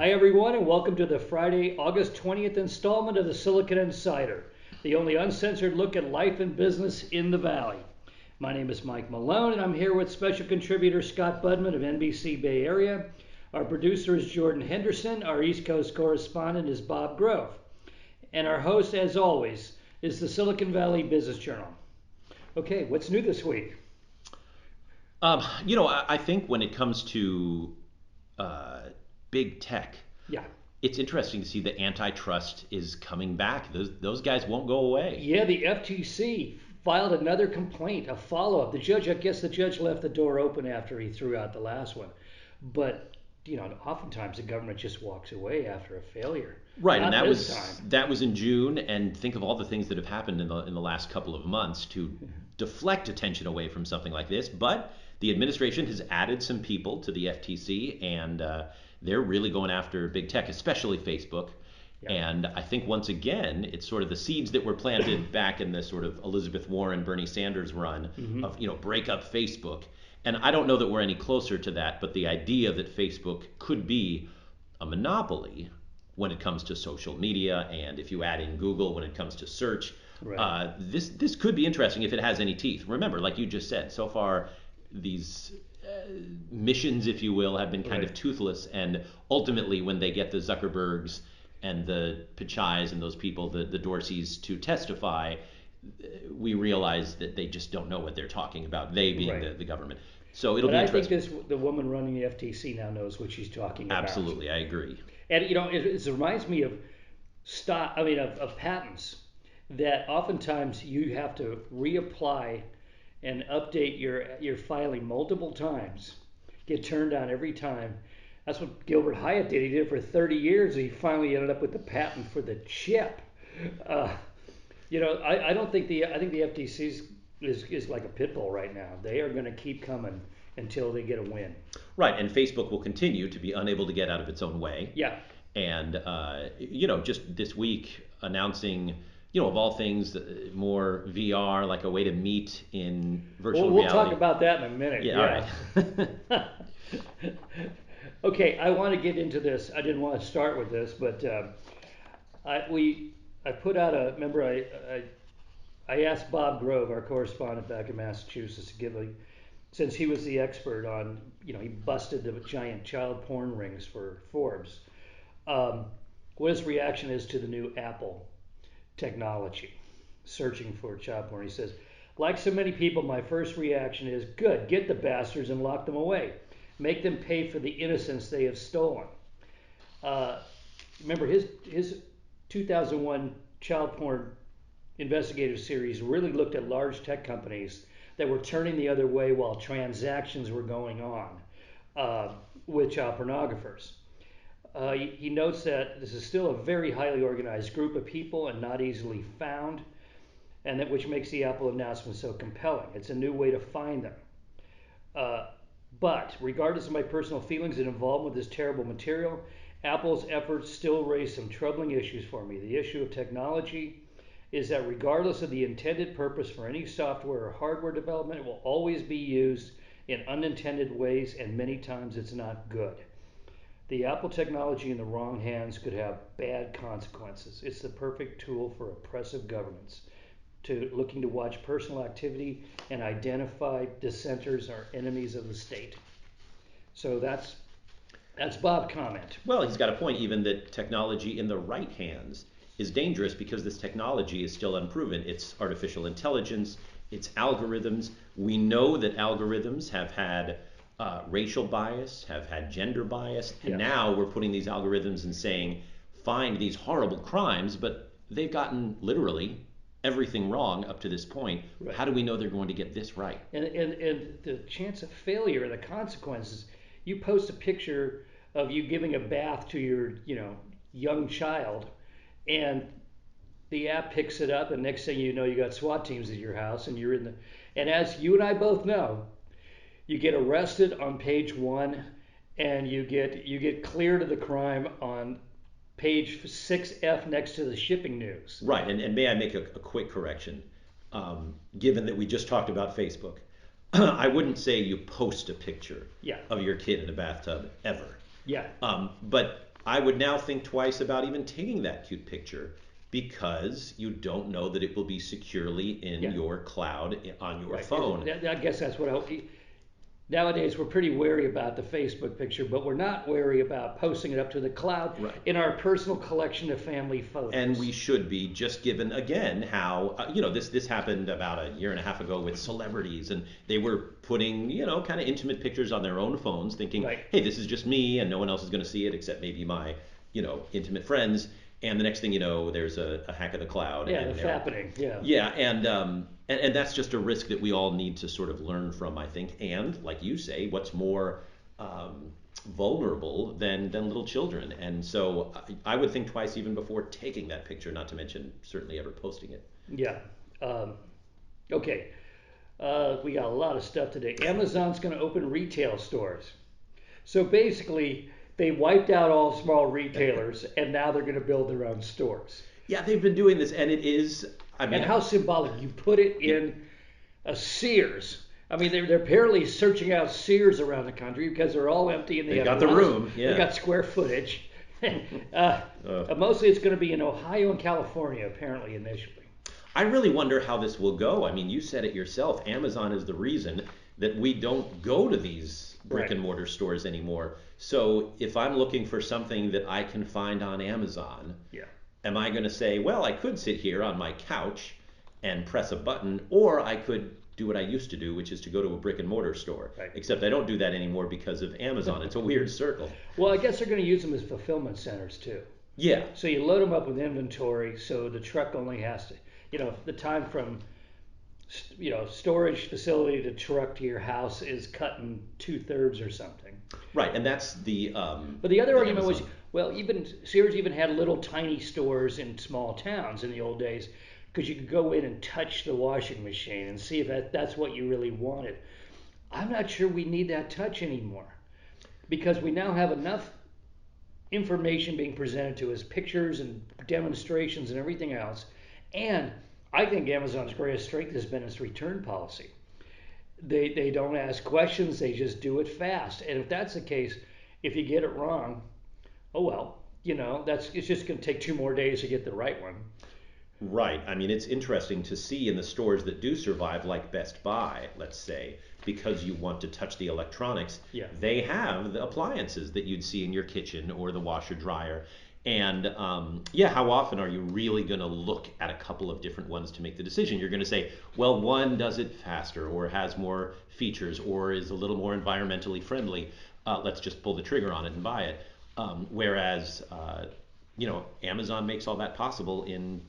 Hi, everyone, and welcome to the Friday, August 20th installment of the Silicon Insider, the only uncensored look at life and business in the Valley. My name is Mike Malone, and I'm here with special contributor Scott Budman of NBC Bay Area. Our producer is Jordan Henderson. Our East Coast correspondent is Bob Grove. And our host, as always, is the Silicon Valley Business Journal. Okay, what's new this week? I think when it comes to big tech, Yeah. it's interesting to see that antitrust is coming back. Those guys won't go away. Yeah, the FTC filed another complaint, a follow-up. I guess the judge left the door open after he threw out the last one. But, oftentimes the government just walks away after a failure. Right, Not and that this was time. that was in June, and think of all the things that have happened in the last couple of months to deflect attention away from something like this. But the administration has added some people to the FTC, and they're really going after big tech, especially Facebook. Yeah. And I think once again, it's sort of the seeds that were planted back in the sort of Elizabeth Warren, Bernie Sanders run of, break up Facebook. And I don't know that we're any closer to that, but the idea that Facebook could be a monopoly when it comes to social media, and if you add in Google when it comes to search, Right. this could be interesting if it has any teeth. Remember, like you just said, so far these missions, if you will, have been kind of toothless, and ultimately when they get the Zuckerbergs and the Pichais and those people, the Dorseys, to testify, we realize that they just don't know what they're talking about, they being Right. the government. So it'll But be I think interesting. the woman running the FTC now knows what she's talking about. Absolutely, I agree. And it reminds me of of patents that oftentimes you have to reapply and update your filing multiple times, get turned down every time. That's what Gilbert Hyatt did. He did it for 30 years, and he finally ended up with the patent for the chip. Uh, I don't think I think the FTC is like a pit bull right now. They are going to keep coming until they get a win. Right, and Facebook will continue to be unable to get out of its own way. Yeah. And just this week announcing, of all things, more VR, like a way to meet in virtual We'll reality. talk about that in a minute. Yeah, all right. Okay, I want to get into this. I didn't want to start with this, but I put out a. Remember, I asked Bob Grove, our correspondent back in Massachusetts, to give since he was the expert on, he busted the giant child porn rings for Forbes. What his reaction is to the new Apple technology, searching for child porn. He says, like so many people, my first reaction is, good, get the bastards and lock them away. Make them pay for the innocence they have stolen. Remember, his 2001 child porn investigative series really looked at large tech companies that were turning the other way while transactions were going on with child pornographers. He notes that this is still a very highly organized group of people and not easily found, and that which makes the Apple announcement so compelling. It's a new way to find them. But regardless of my personal feelings and involvement with this terrible material, Apple's efforts still raise some troubling issues for me. The issue of technology is that regardless of the intended purpose for any software or hardware development, it will always be used in unintended ways, and many times it's not good. The Apple technology in the wrong hands could have bad consequences. It's the perfect tool for oppressive governments looking to watch personal activity and identify dissenters or enemies of the state. So that's Bob's comment. Well, he's got a point, even that technology in the right hands is dangerous because this technology is still unproven. It's artificial intelligence, it's algorithms. We know that algorithms have had racial bias, have had gender bias, and now we're putting these algorithms and saying, find these horrible crimes, but they've gotten literally everything wrong up to this point. Right. How do we know they're going to get this right? And the chance of failure and the consequences. You post a picture of you giving a bath to your young child, and the app picks it up, and next thing you know, you got SWAT teams at your house, and you're in the. And as you and I both know, you get arrested on page 1, and you get cleared of the crime on page 6F next to the shipping news. Right, and may I make a quick correction? Given that we just talked about Facebook, I wouldn't say you post a picture Yeah. of your kid in a bathtub ever. Yeah. But I would now think twice about even taking that cute picture because you don't know that it will be securely in Yeah. your cloud on your Right. phone. I guess that's what nowadays we're pretty wary about the Facebook picture, but we're not wary about posting it up to the cloud Right. in our personal collection of family photos. And we should be, just given again how this happened about a year and a half ago with celebrities, and they were putting kind of intimate pictures on their own phones, thinking, Right. hey, this is just me, and no one else is going to see it except maybe my intimate friends. And the next thing you know, there's a hack of the cloud. Yeah, and the fappening. Yeah. Yeah, and that's just a risk that we all need to sort of learn from, I think. And like you say, what's more vulnerable than little children? And so I would think twice even before taking that picture, not to mention certainly ever posting it. Yeah. Okay. We got a lot of stuff today. Amazon's going to open retail stores. So basically, they wiped out all small retailers, and now they're going to build their own stores. Yeah, they've been doing this, and it is. I mean, And how symbolic! You put it in a Sears. I mean, they're apparently searching out Sears around the country because they're all empty and they have got the room. Yeah, they got square footage. Mostly, it's going to be in Ohio and California, apparently initially. I really wonder how this will go. I mean, you said it yourself. Amazon is the reason that we don't go to these brick and mortar stores anymore. So if I'm looking for something that I can find on Amazon, Yeah. am I going to say, well, I could sit here on my couch and press a button, or I could do what I used to do, which is to go to a brick and mortar store. Right. Except I don't do that anymore because of Amazon. It's a weird circle. Well, I guess they're going to use them as fulfillment centers too. Yeah. So you load them up with inventory, so the truck only has to, the time from, storage facility to truck to your house is cut in 2/3 or something. Right, and that's the. But the other argument Amazon. was, well, even Sears even had little tiny stores in small towns in the old days, because you could go in and touch the washing machine and see if that's what you really wanted. I'm not sure we need that touch anymore, because we now have enough information being presented to us, pictures and demonstrations and everything else. And I think Amazon's greatest strength has been its return policy. They don't ask questions, they just do it fast. And if that's the case, if you get it wrong, oh well, it's just going to take 2 more days to get the right one. Right. I mean, it's interesting to see in the stores that do survive, like Best Buy, let's say, because you want to touch the electronics, Yeah. they have the appliances that you'd see in your kitchen or the washer dryer. And how often are you really going to look at a couple of different ones to make the decision? You're going to say, well, one does it faster or has more features or is a little more environmentally friendly. Let's just pull the trigger on it and buy it. Whereas, Amazon makes all that possible in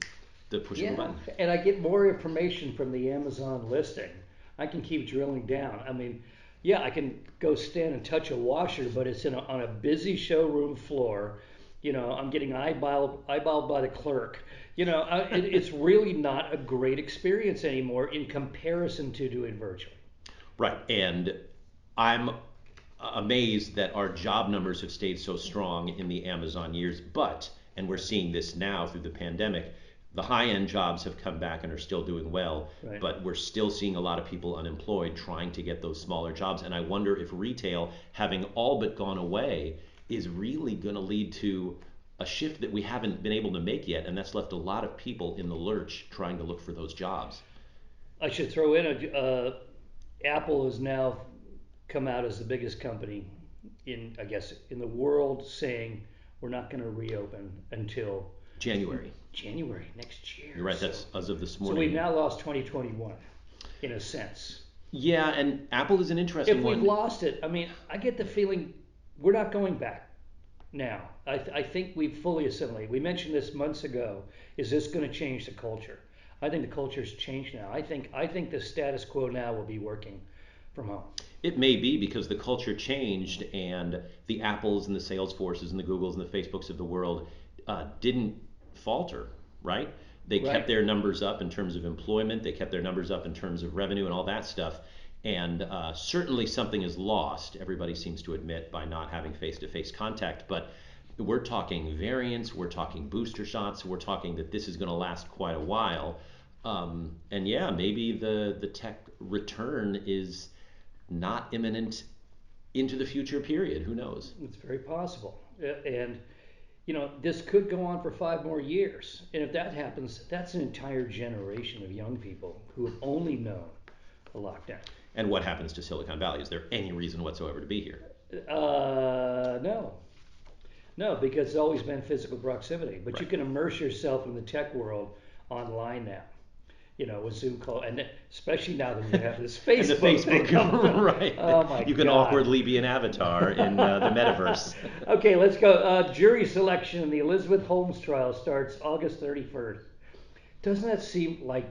the pushing of a button. And I get more information from the Amazon listing. I can keep drilling down. I mean, yeah, I can go stand and touch a washer, but it's on a busy showroom floor. I'm getting eyeballed by the clerk. It's really not a great experience anymore in comparison to doing virtually. Right, and I'm amazed that our job numbers have stayed so strong in the Amazon years, and we're seeing this now through the pandemic, the high-end jobs have come back and are still doing well, Right. but we're still seeing a lot of people unemployed trying to get those smaller jobs, and I wonder if retail, having all but gone away, is really going to lead to a shift that we haven't been able to make yet, and that's left a lot of people in the lurch trying to look for those jobs. I should throw in Apple has now come out as the biggest company in the world, saying we're not going to reopen until January next year. You're right, that's as of this So morning. we've now lost 2021 in a sense. Yeah, and Apple is an interesting If one. we've lost it, I mean, I get the feeling we're not going back now. I think we've fully assimilated. We mentioned this months ago. Is this going to change the culture? I think the culture's changed now. I think the status quo now will be working from home. It may be because the culture changed and the Apples and the Salesforces and the Googles and the Facebooks of the world didn't falter, right? They Right. kept their numbers up in terms of employment. They kept their numbers up in terms of revenue and all that stuff. And certainly something is lost, everybody seems to admit, by not having face-to-face contact. But we're talking variants, we're talking booster shots, we're talking that this is going to last quite a while. And yeah, maybe the tech return is not imminent into the future period. Who knows? It's very possible. And this could go on for 5 more years. And if that happens, that's an entire generation of young people who have only known the lockdown. And what happens to Silicon Valley? Is there any reason whatsoever to be here? No. No, because it's always been physical proximity. But you Right. can immerse yourself in the tech world online now. With Zoom call, and especially now that we have this And the Facebook thing coming up. right. Oh my You can God. awkwardly be an avatar in the metaverse. Okay, let's go. Jury selection in the Elizabeth Holmes trial starts August 31st. Doesn't that seem like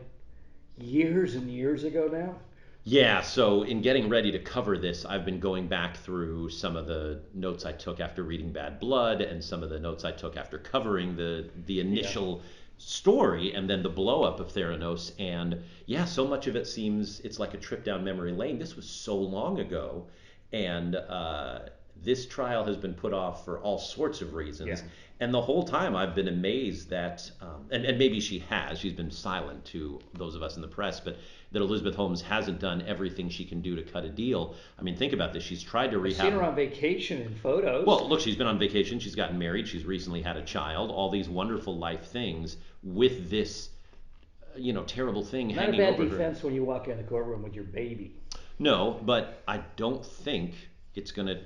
years and years ago now? Yeah, so in getting ready to cover this, I've been going back through some of the notes I took after reading Bad Blood and some of the notes I took after covering the initial story and then the blow up of Theranos. And yeah, so much of it seems it's like a trip down memory lane. This was so long ago, and this trial has been put off for all sorts of reasons. Yeah. And the whole time I've been amazed that, and maybe she's been silent to those of us in the press, but that Elizabeth Holmes hasn't done everything she can do to cut a deal. I mean, think about this. She's tried to I've rehab. seen her on vacation in photos. Well, look, she's been on vacation. She's gotten married. She's recently had a child. All these wonderful life things with this, terrible thing Not a hanging bad over her. defense when you walk in the courtroom with your baby. No, but I don't think it's going to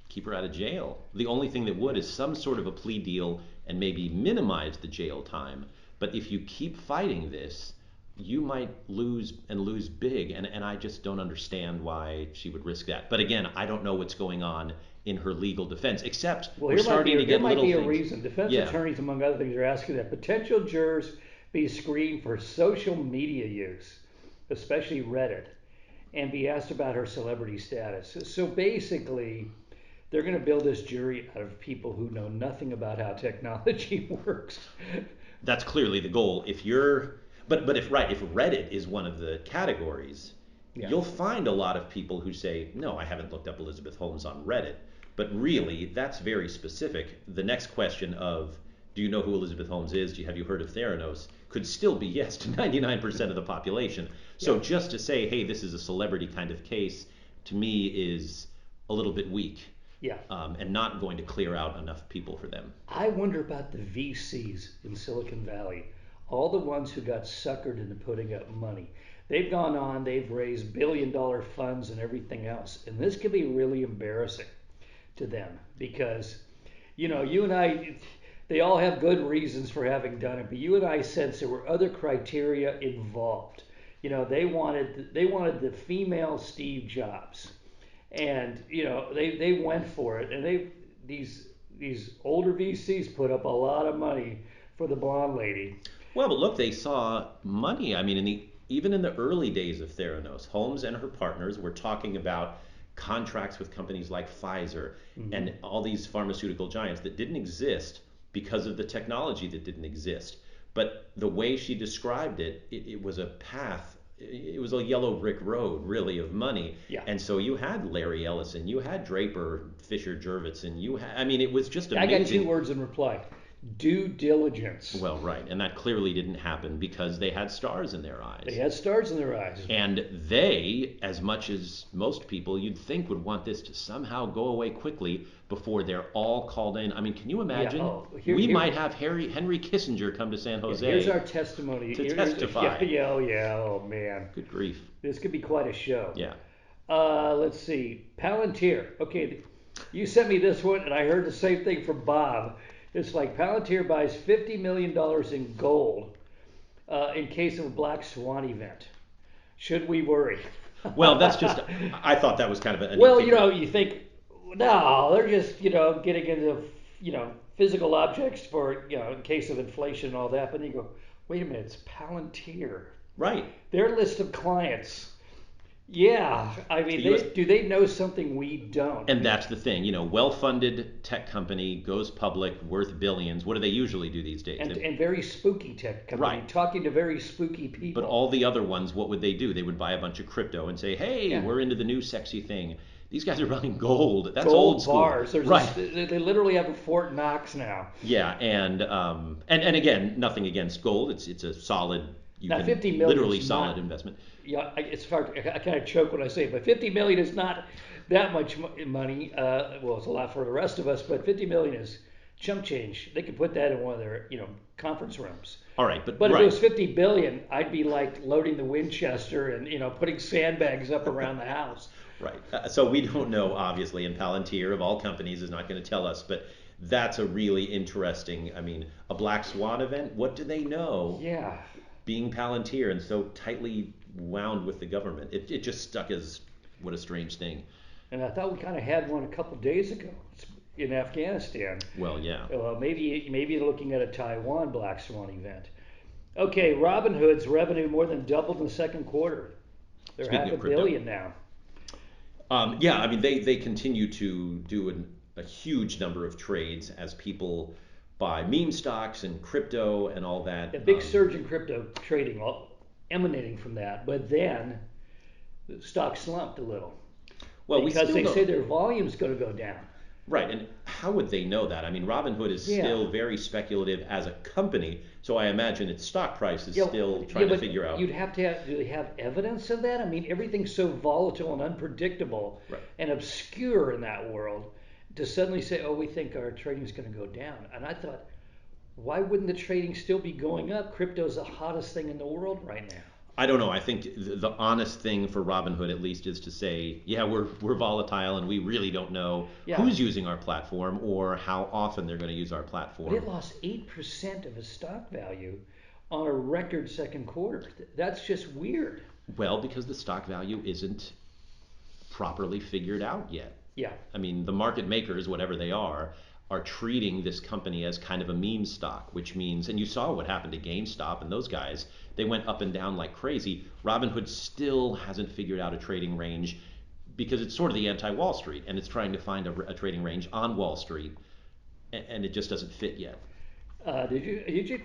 keep her out of jail. The only thing that would is some sort of a plea deal and maybe minimize the jail time. But if you keep fighting this, you might lose and lose big. And I just don't understand why she would risk that. But again, I don't know what's going on in her legal defense, except Well, we're starting to get little things. Here might be a reason. Defense attorneys, among other things, are asking that potential jurors be screened for social media use, especially Reddit, and be asked about her celebrity status. So basically, they're going to build this jury out of people who know nothing about how technology works. That's clearly the goal. But if Reddit is one of the categories, you'll find a lot of people who say, no, I haven't looked up Elizabeth Holmes on Reddit. But really, that's very specific. The next question of, do you know who Elizabeth Holmes is? Have you heard of Theranos? Could still be yes to 99% of the population. So just to say, hey, this is a celebrity kind of case, to me is a little bit weak. Yeah. And not going to clear out enough people for them. I wonder about the VCs in Silicon Valley, all the ones who got suckered into putting up money. They've gone on, they've raised billion-dollar funds and everything else. And this could be really embarrassing to them because, you and I, they all have good reasons for having done it, but you and I sense there were other criteria involved. They wanted the female Steve Jobs. And they went for it, and these older VCs put up a lot of money for the blonde lady. Well, but look, they saw money. I mean, even in the early days of Theranos, Holmes and her partners were talking about contracts with companies like Pfizer and all these pharmaceutical giants that didn't exist because of the technology that didn't exist. But the way she described it, it was a path. It was a yellow brick road, really, of money. Yeah. And so you had Larry Ellison, you had Draper, Fisher Jurvetson, it was just amazing. I got 2 words in reply: due diligence. Well, right, and that clearly didn't happen because they had stars in their eyes. They had stars in their eyes. And they, as much as most people you'd think would want this to somehow go away quickly before they're all called in. I mean, can you imagine? We might have Henry Kissinger come to San Jose. Here's our testimony. To testify. Oh man. Good grief. This could be quite a show. Yeah. Let's see. Palantir. Okay, you sent me this one, and I heard the same thing from Bob. It's like Palantir buys $50 million in gold in case of a black swan event. Should we worry? Well, that's just, I thought that was kind of an. Well, you think, no, they're just, getting into, physical objects for, in case of inflation and all that. But then you go, wait a minute, it's Palantir. Right. Their list of clients. Yeah, I mean, do they know something we don't? And that's the thing, well-funded tech company goes public, worth billions. What do they usually do these days? And very spooky tech company, talking to very spooky people. But all the other ones, what would they do? They would buy a bunch of crypto and say, hey, we're into the new sexy thing. These guys are running gold. That's gold old school. Bars. Right. They literally have a Fort Knox now. Yeah, and again, nothing against gold. It's a solid, now, 50 million literally solid investment. Yeah, it's hard. I kind of choke when I say it, but 50 million is not that much money. Well, it's a lot for the rest of us, but 50 million is chump change. They could put that in one of their, conference rooms. All right, but But if right. it was 50 billion, I'd be like loading the Winchester and putting sandbags up around the house. Right. So we don't know, obviously, and Palantir of all companies is not going to tell us, but that's a really interesting, I mean, a black swan event. What do they know Yeah. being Palantir and so tightly wound with the government? It just stuck as what a strange thing. And I thought we kind of had one a couple days ago in Afghanistan. Well, yeah. Maybe you're looking at a Taiwan black swan event. Okay, Robinhood's revenue more than doubled in the second quarter. They're Speaking half of a crypto. billion now. Yeah, I mean, they continue to do a huge number of trades as people buy meme stocks and crypto and all that. A big surge in crypto trading emanating from that, but then the stock slumped a little Well, we because still they don't. say their volume's going to go down. Right, and how would they know that? I mean, Robinhood is still very speculative as a company, so I imagine its stock price is still trying to but figure out. You'd have to do they have evidence of that? I mean, everything's so volatile and unpredictable Right. and obscure in that world to suddenly say, oh, we think our trading's going to go down. And I thought, why wouldn't the trading still be going up? Crypto's the hottest thing in the world right now. I don't know. I think the honest thing for Robinhood, at least, is to say, yeah, we're volatile and we really don't know who's using our platform or how often they're going to use our platform. But it lost 8% of its stock value on a record second quarter. That's just weird. Well, because the stock value isn't properly figured out yet. Yeah. I mean, the market makers, whatever they are treating this company as kind of a meme stock, which means, and you saw what happened to GameStop and those guys, they went up and down like crazy. Robinhood still hasn't figured out a trading range because it's sort of the anti-Wall Street, and it's trying to find a trading range on Wall Street, and it just doesn't fit yet. Did you?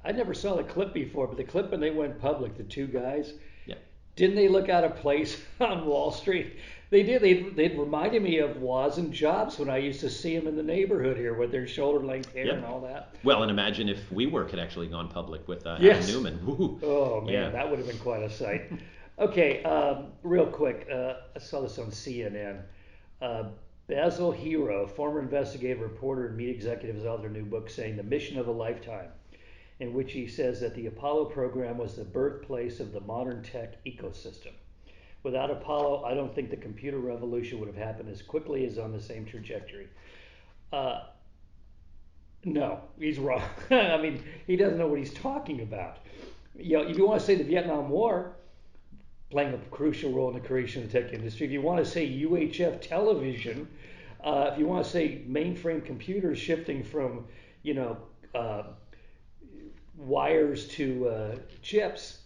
I never saw the clip before, but the clip when they went public, the two guys, Yeah. didn't they look out of place on Wall Street? They did. They reminded me of Woz and Jobs when I used to see them in the neighborhood here with their shoulder-length hair and all that. Well, and imagine if WeWork had actually gone public with Adam Newman. Woo-hoo. Oh, man, that would have been quite a sight. Okay, real quick. I saw this on CNN. Basil Hero, former investigative reporter and media executive, has authored a new book saying The Mission of a Lifetime, in which he says that the Apollo program was the birthplace of the modern tech ecosystem. Without Apollo, I don't think the computer revolution would have happened as quickly as on the same trajectory. No, he's wrong. I mean, he doesn't know what he's talking about. If you want to say the Vietnam War playing a crucial role in the creation of the tech industry, if you want to say UHF television, if you want to say mainframe computers shifting from, wires to chips,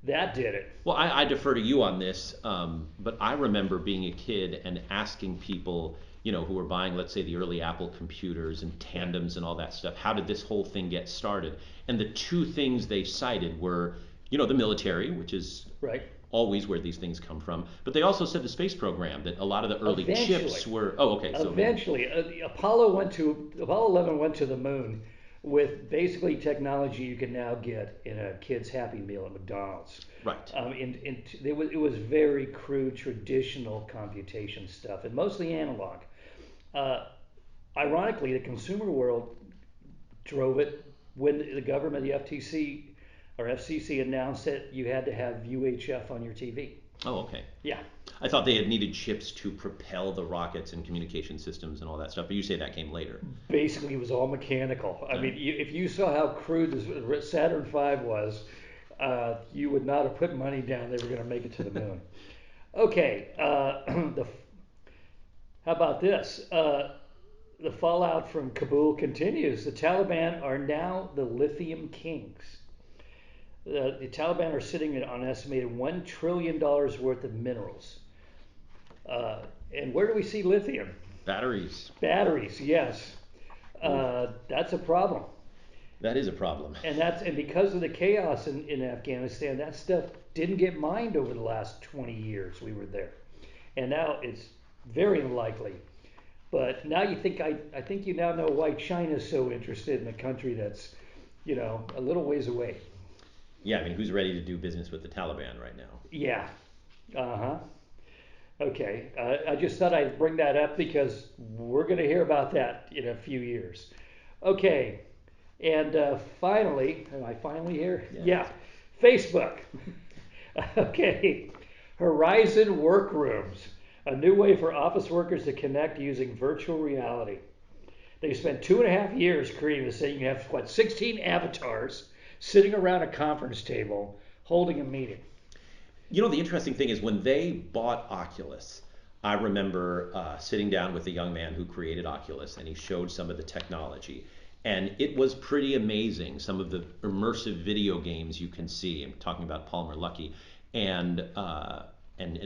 that did it. Well, I defer to you on this, but I remember being a kid and asking people, who were buying, let's say, the early Apple computers and tandems and all that stuff, how did this whole thing get started? And the two things they cited were, the military, which is always where these things come from, but they also said the space program, that a lot of the early chips were. Oh, okay. So eventually, Apollo 11 went to the moon with basically technology you can now get in a kid's Happy Meal at McDonald's. Right. It was very crude, traditional computation stuff, and mostly analog. Ironically, the consumer world drove it when the government, the FTC or FCC, announced that you had to have UHF on your TV. Oh, okay. Yeah. I thought they had needed chips to propel the rockets and communication systems and all that stuff, but you say that came later. Basically, it was all mechanical. I mean, if you saw how crude the Saturn V was, you would not have put money down they were going to make it to the moon. Okay, how about this? The fallout from Kabul continues. The Taliban are now the Lithium Kings. The Taliban are sitting on an estimated $1 trillion worth of minerals. And where do we see lithium? Batteries. Batteries, yes. That's a problem. That is a problem. And because of the chaos in Afghanistan, that stuff didn't get mined over the last 20 years we were there. And now it's very unlikely. But now I think you now know why China's so interested in a country that's, a little ways away. Yeah, I mean, who's ready to do business with the Taliban right now? Yeah. Uh-huh. Okay. I just thought I'd bring that up because we're going to hear about that in a few years. Okay, and finally, am I finally here? Yeah. Facebook. Okay, Horizon Workrooms, a new way for office workers to connect using virtual reality. They spent 2.5 years creating this thing. You have, 16 avatars sitting around a conference table holding a meeting. You know, the interesting thing is when they bought Oculus, I remember sitting down with a young man who created Oculus, and he showed some of the technology. And it was pretty amazing, some of the immersive video games you can see. I'm talking about Palmer Luckey. And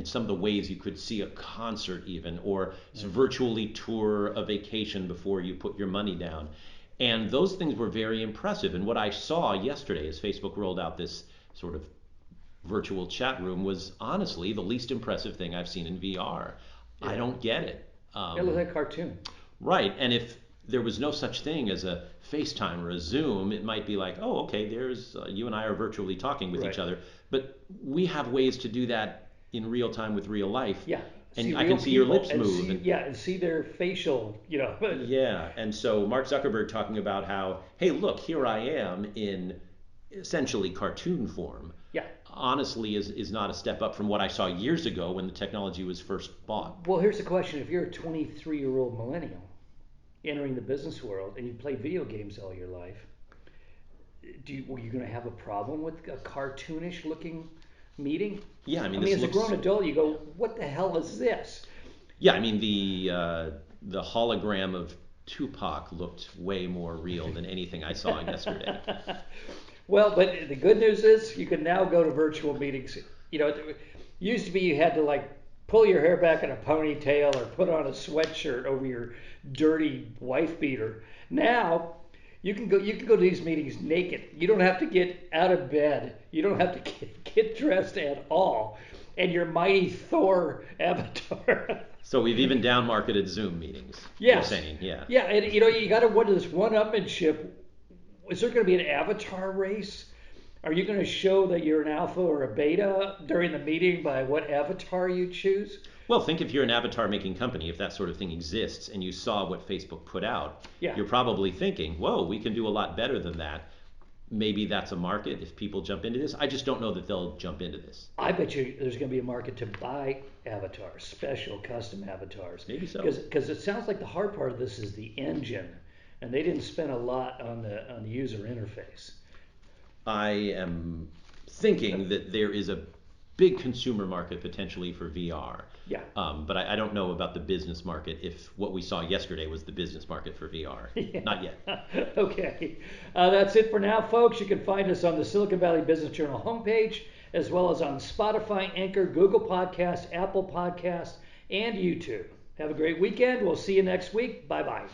some of the ways you could see a concert even, or virtually tour a vacation before you put your money down. And those things were very impressive. And what I saw yesterday as Facebook rolled out this sort of virtual chat room was honestly the least impressive thing I've seen in VR. Yeah. I don't get it. It looks like a cartoon. Right. And if there was no such thing as a FaceTime or a Zoom, it might be like, oh, okay, there's you and I are virtually talking with each other. But we have ways to do that in real time with real life. Yeah. And I can see your lips move. And see their facial, Yeah. And so Mark Zuckerberg talking about how, hey, look, here I am in essentially cartoon form. Yeah. Honestly is not a step up from what I saw years ago when the technology was first bought. Well, here's the question. If you're a 23-year-old millennial entering the business world and you played video games all your life, were you going to have a problem with a cartoonish looking meeting? Yeah, I mean, as a grown adult, you go, what the hell is this? Yeah, I mean, the hologram of Tupac looked way more real than anything I saw yesterday. Well, but the good news is you can now go to virtual meetings. It used to be you had to pull your hair back in a ponytail or put on a sweatshirt over your dirty wife beater. Now you can go to these meetings naked. You don't have to get out of bed. You don't have to get dressed at all. And your mighty Thor avatar. So we've even down marketed Zoom meetings. Yes. You're saying, yeah. Yeah, and you got to wonder this one-upmanship. Is there going to be an avatar race? Are you going to show that you're an alpha or a beta during the meeting by what avatar you choose? Well, think if you're an avatar making company, if that sort of thing exists and you saw what Facebook put out, you're probably thinking, whoa, we can do a lot better than that. Maybe that's a market if people jump into this. I just don't know that they'll jump into this. I bet you there's going to be a market to buy avatars, special custom avatars. Maybe so. Because it sounds like the hard part of this is the engine, and they didn't spend a lot on the user interface. I am thinking that there is a big consumer market potentially for VR. Yeah. But I don't know about the business market if what we saw yesterday was the business market for VR. Yeah. Not yet. Okay. That's it for now, folks. You can find us on the Silicon Valley Business Journal homepage, as well as on Spotify, Anchor, Google Podcasts, Apple Podcasts, and YouTube. Have a great weekend. We'll see you next week. Bye-bye.